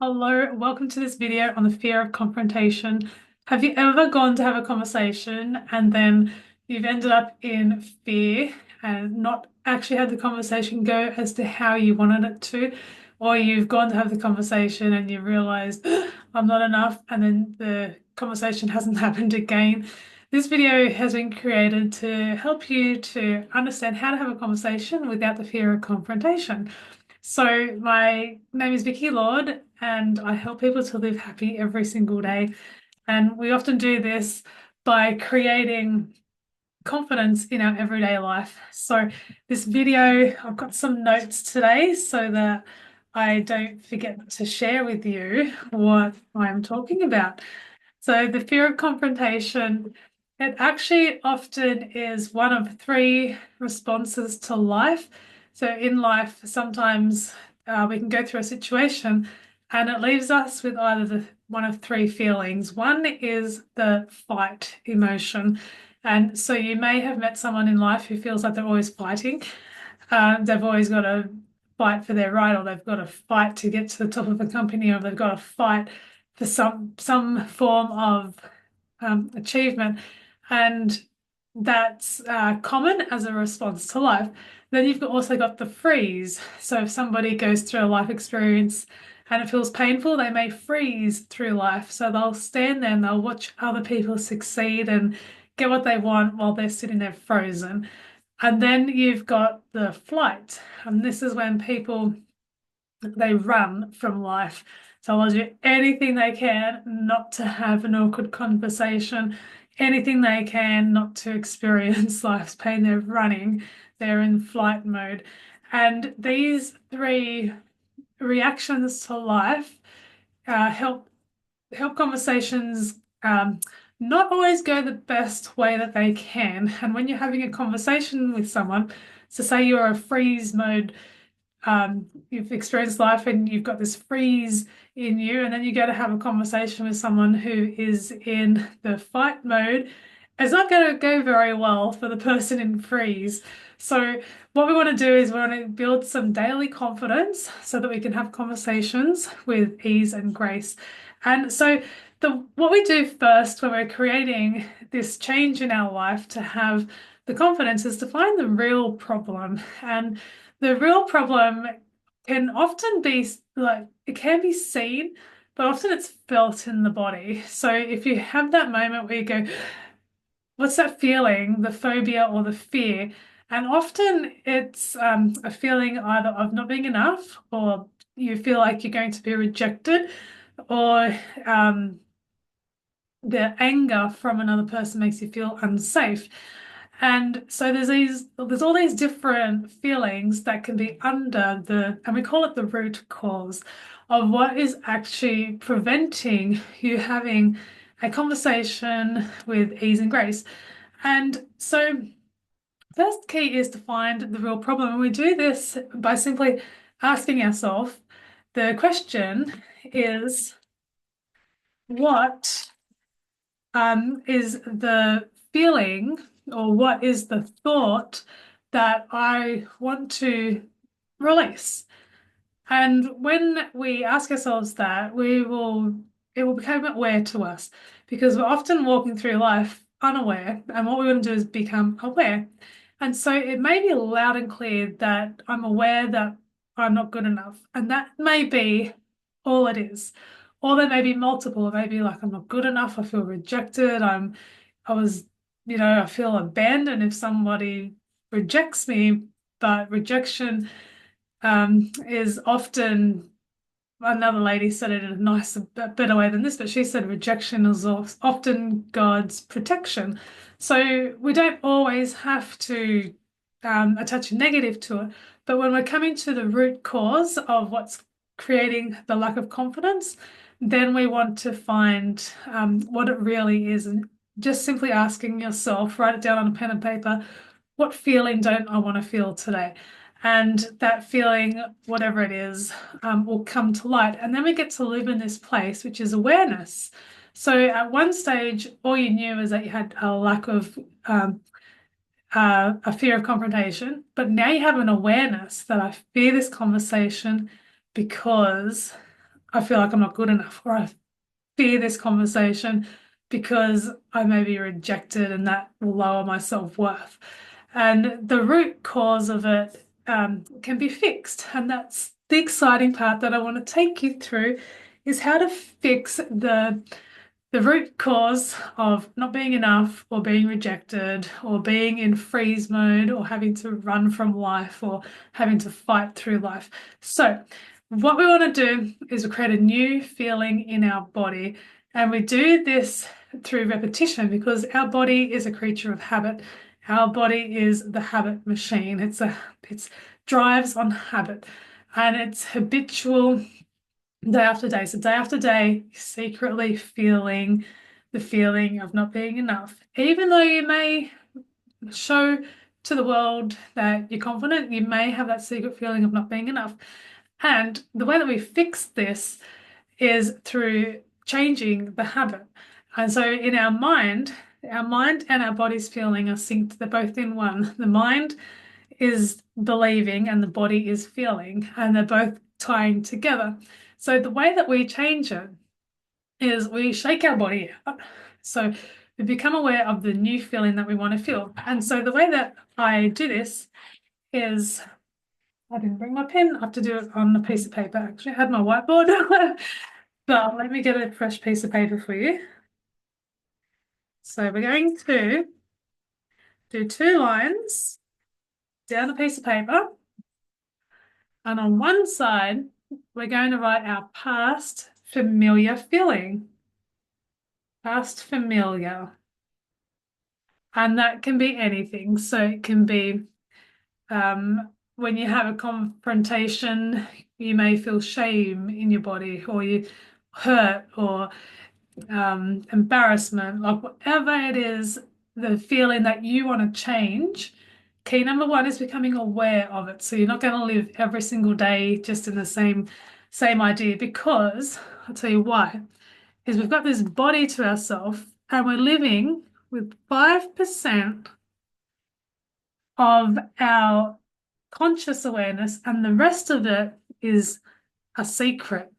Hello, welcome to this video on the fear of confrontation. Have you ever gone to have a conversation and then you've ended up in fear and not actually had the conversation go as to how you wanted it to? Or you've gone to have the conversation and you realized I'm not enough, and then the conversation hasn't happened again. This video has been created to help you to understand how to have a conversation without the fear of confrontation. So, my name is Vicky Lord, and I help people to live happy every single day. And we often do this by creating confidence in our everyday life. So, this video, I've got some notes today so that I don't forget to share with you what I'm talking about. So, the fear of confrontation, it actually often is one of three responses to life. So, in life, sometimes we can go through a situation and it leaves us with either one of three feelings. One is the fight emotion. And so, you may have met someone in life who feels like they're always fighting. They've always got to fight for their right, or they've got to fight to get to the top of a company, or they've got to fight for some form of achievement, and that's common as a response to life. Then you've also got the freeze. So if somebody goes through a life experience and it feels painful, they may freeze through life. So they'll stand there and they'll watch other people succeed and get what they want while they're sitting there frozen. And then you've got the flight, and this is when people they run from life. So they'll do anything they can not to have an awkward conversation, anything they can not to experience life's pain. They're running, they're in flight mode. And these three reactions to life help conversations not always go the best way that they can. And when you're having a conversation with someone, so say you're a freeze mode, you've experienced life and you've got this freeze in you, and then you go to have a conversation with someone who is in the fight mode, it's not going to go very well for the person in freeze. So what we want to do is we want to build some daily confidence so that we can have conversations with ease and grace. And so the what we do first when we're creating this change in our life to have the confidence is to find the real problem. And the real problem can often be like it can be seen, but often it's felt in the body. So if you have that moment where you go, what's that feeling, the phobia or the fear? And often it's a feeling either of not being enough, or you feel like you're going to be rejected, or the anger from another person makes you feel unsafe. And so there's all these different feelings that can be under and we call it the root cause of what is actually preventing you having a conversation with ease and grace. And so first key is to find the real problem. And we do this by simply asking ourselves, the question is, what is the feeling, or what is the thought that I want to release? And when we ask ourselves that, it will become aware to us, because we're often walking through life unaware, and what we want to do is become aware. And so it may be loud and clear that I'm aware that I'm not good enough, and that may be all it is. Or there may be multiple. It may be like I'm not good enough, I feel rejected, I was, I feel abandoned if somebody rejects me, but rejection is often, another lady said it in a nicer, better way than this, but she said rejection is often God's protection. So we don't always have to attach a negative to it, but when we're coming to the root cause of what's creating the lack of confidence, then we want to find what it really is, and just simply asking yourself, write it down on a pen and paper, what feeling don't I want to feel today? And that feeling, whatever it is, will come to light. And then we get to live in this place, which is awareness. So at one stage, all you knew is that you had a lack of a fear of confrontation, but now you have an awareness that I fear this conversation because I feel like I'm not good enough, or I fear this conversation because I may be rejected and that will lower my self-worth. And the root cause of it can be fixed. And that's the exciting part that I want to take you through is how to fix the root cause of not being enough or being rejected or being in freeze mode or having to run from life or having to fight through life. So, what we want to do is create a new feeling in our body. And we do this through repetition because our body is a creature of habit. Our body is the habit machine. It's drives on habit and it's habitual day after day. So day after day, secretly feeling the feeling of not being enough. Even though you may show to the world that you're confident, you may have that secret feeling of not being enough. And the way that we fix this is through changing the habit. And so in our mind and our body's feeling are synced. They're both in one. The mind is believing and the body is feeling, and they're both tying together. So the way that we change it is we shake our body out. So we become aware of the new feeling that we want to feel. And so the way that I do this is I didn't bring my pen. I have to do it on a piece of paper. Actually, I had my whiteboard. But let me get a fresh piece of paper for you. So we're going to do 2 lines down a piece of paper. And on one side, we're going to write our past familiar feeling. Past familiar. And that can be anything. So it can be when you have a confrontation, you may feel shame in your body, or you hurt, or embarrassment, like whatever it is, the feeling that you want to change. Key number 1 is becoming aware of it. So you're not going to live every single day just in the same idea, because I'll tell you why, is we've got this body to ourselves and we're living with 5% of our conscious awareness, and the rest of it is a secret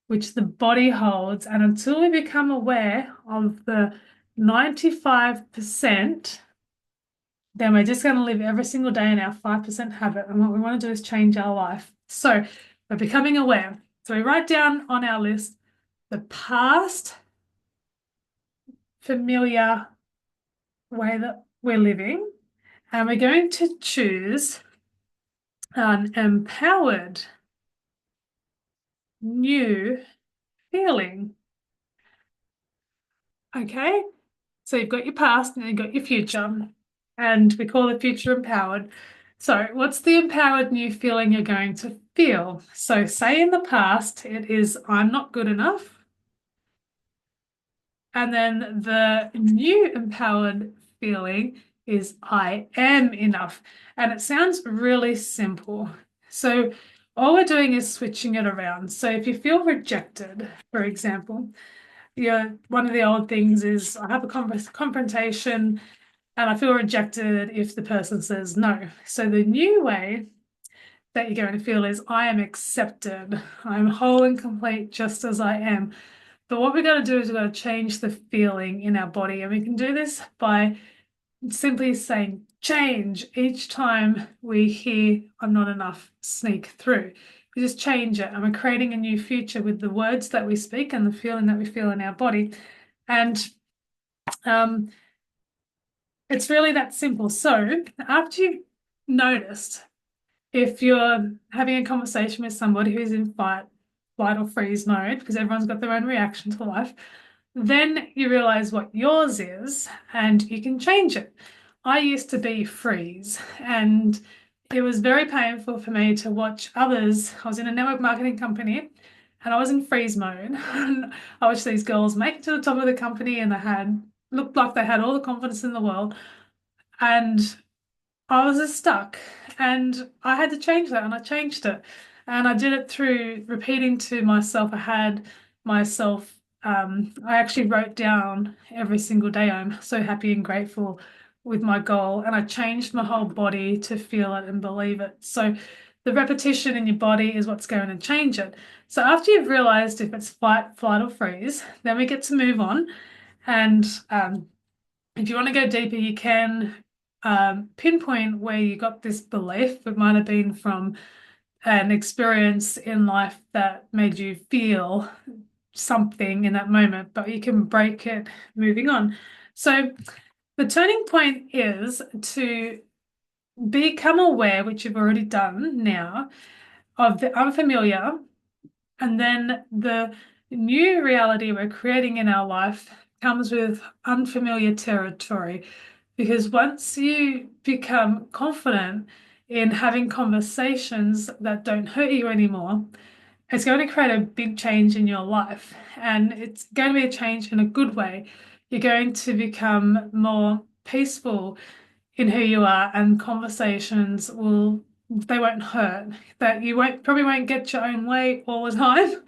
which the body holds. And until we become aware of the 95%, then we're just going to live every single day in our 5% habit. And what we want to do is change our life. So we're becoming aware. So we write down on our list the past familiar way that we're living, and we're going to choose an empowered new feeling. Okay, so you've got your past and you've got your future, and we call the future empowered. So what's the empowered new feeling you're going to feel? So say in the past, it is I'm not good enough. And then the new empowered feeling is I am enough. And it sounds really simple. So all we're doing is switching it around. So if you feel rejected, for example, one of the old things is I have a confrontation and I feel rejected if the person says no. So the new way that you're going to feel is I am accepted. I'm whole and complete just as I am. But what we've got to do is we've got to change the feeling in our body. And we can do this by simply saying change each time we hear I'm not enough sneak through. We just change it, and we're creating a new future with the words that we speak and the feeling that we feel in our body. And it's really that simple. So after you've noticed, if you're having a conversation with somebody who's in fight, flight or freeze mode, because everyone's got their own reaction to life, then you realize what yours is and you can change it. I used to be freeze, and it was very painful for me to watch others. I was in a network marketing company and I was in freeze mode. I watched these girls make it to the top of the company and looked like they had all the confidence in the world. And I was just stuck, and I had to change that, and I changed it. And I did it through repeating to myself. I actually wrote down every single day, I'm so happy and grateful with my goal. And I changed my whole body to feel it and believe it. So the repetition in your body is what's going to change it. So after you've realized if it's fight, flight, or freeze, then we get to move on. And if you want to go deeper, you can pinpoint where you got this belief. It might have been from an experience in life that made you feel something in that moment, but you can break it moving on. So the turning point is to become aware, which you've already done now, of the unfamiliar, and then the new reality we're creating in our life comes with unfamiliar territory. Because once you become confident in having conversations that don't hurt you anymore, it's going to create a big change in your life. And it's going to be a change in a good way. You're going to become more peaceful in who you are, and conversations they won't hurt. That you probably won't get your own way all the time,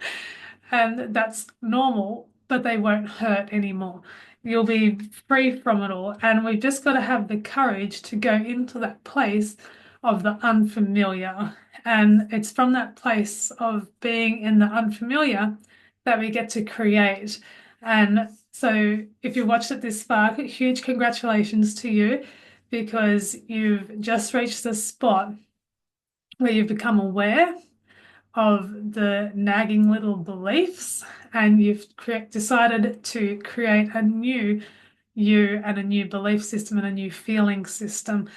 and that's normal, but they won't hurt anymore. You'll be free from it all. And we've just got to have the courage to go into that place of the unfamiliar. And it's from that place of being in the unfamiliar that we get to create. And so if you watched it this far, huge congratulations to you, because you've just reached the spot where you've become aware of the nagging little beliefs, and you've decided to create a new you and a new belief system and a new feeling system.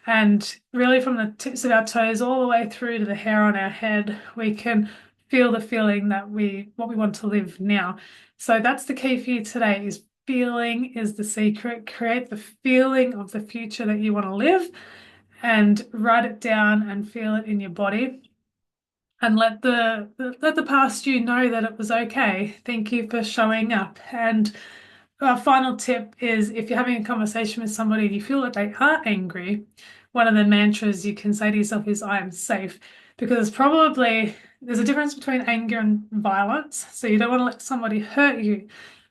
And really, from the tips of our toes all the way through to the hair on our head, we can feel the feeling that what we want to live now. So that's the key for you today, is feeling is the secret. Create the feeling of the future that you want to live and write it down and feel it in your body, and let the past you know that it was okay. Thank you for showing up. And our final tip is, if you're having a conversation with somebody and you feel that they are angry, one of the mantras you can say to yourself is, I am safe. Because there's a difference between anger and violence. So you don't want to let somebody hurt you.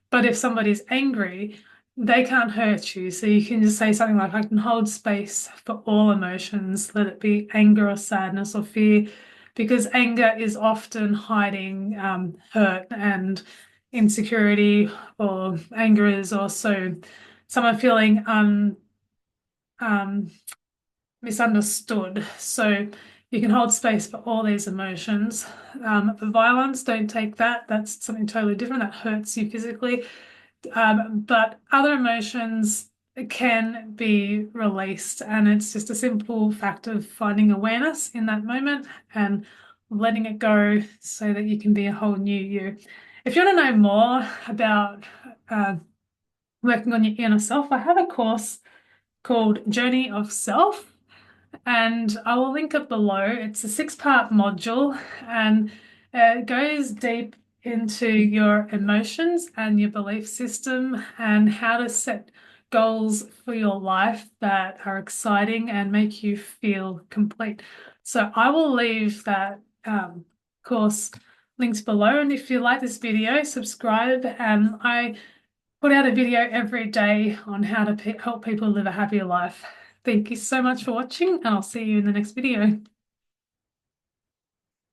But if somebody's angry, they can't hurt you. So you can just say something like, I can hold space for all emotions, let it be anger or sadness or fear, because anger is often hiding hurt and insecurity, or anger is also someone feeling misunderstood. So you can hold space for all these emotions. Violence, don't take that. That's something totally different. That hurts you physically. But other emotions can be released, and it's just a simple fact of finding awareness in that moment and letting it go so that you can be a whole new you. If you want to know more about uh, working on your inner self, I have a course called Journey of Self, and I will link it below. It's a 6-part module, and it goes deep into your emotions and your belief system and how to set goals for your life that are exciting and make you feel complete. So I will leave that course links below. And if you like this video, subscribe. And I put out a video every day on how to help people live a happier life. Thank you so much for watching, and I'll see you in the next video.